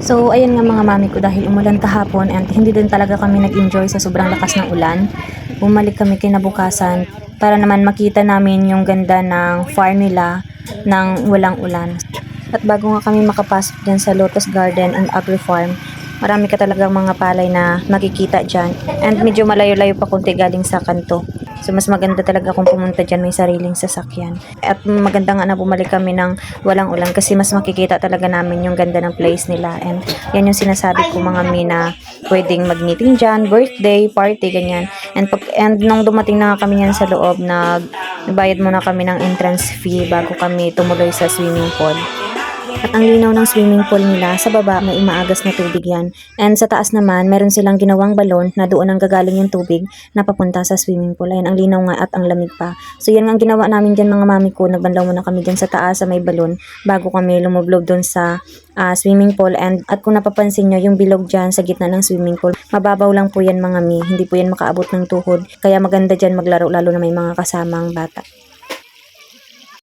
So, ayun nga mga mami ko, dahil umulan kahapon and hindi din talaga kami nag-enjoy sa sobrang lakas ng ulan. Bumalik kami kinabukasan para naman makita namin yung ganda ng farm nila ng walang ulan. At bago nga kami makapasok dyan sa Lotus Garden and Agri Farm, marami ka talagang mga palay na makikita dyan. And medyo malayo-layo pa kunti galing sa kanto. So, mas maganda talaga kung pumunta dyan may sariling sasakyan. At maganda nga na bumalik kami ng walang ulan kasi mas makikita talaga namin yung ganda ng place nila. And yan yung sinasabi ko mga mina, pwedeng mag-meeting dyan, birthday, party, ganyan. And nung dumating na nga kami yan sa loob, nagbayad muna kami ng entrance fee bago kami tumuloy sa swimming pool. At ang linaw ng swimming pool nila, sa baba may maagas na tubig yan. And sa taas naman, meron silang ginawang balon na doon ang gagaling yung tubig na papunta sa swimming pool. Ayan, ang linaw nga at ang lamig pa. So yan ang ginawa namin dyan mga mami ko. Nagbanlaw muna kami dyan sa taas sa may balon bago kami lumublob doon sa swimming pool. And at kung napapansin nyo, yung bilog dyan sa gitna ng swimming pool, mababaw lang po yan mga mi. Hindi po yan makaabot ng tuhod. Kaya maganda dyan maglaro lalo na may mga kasamang bata.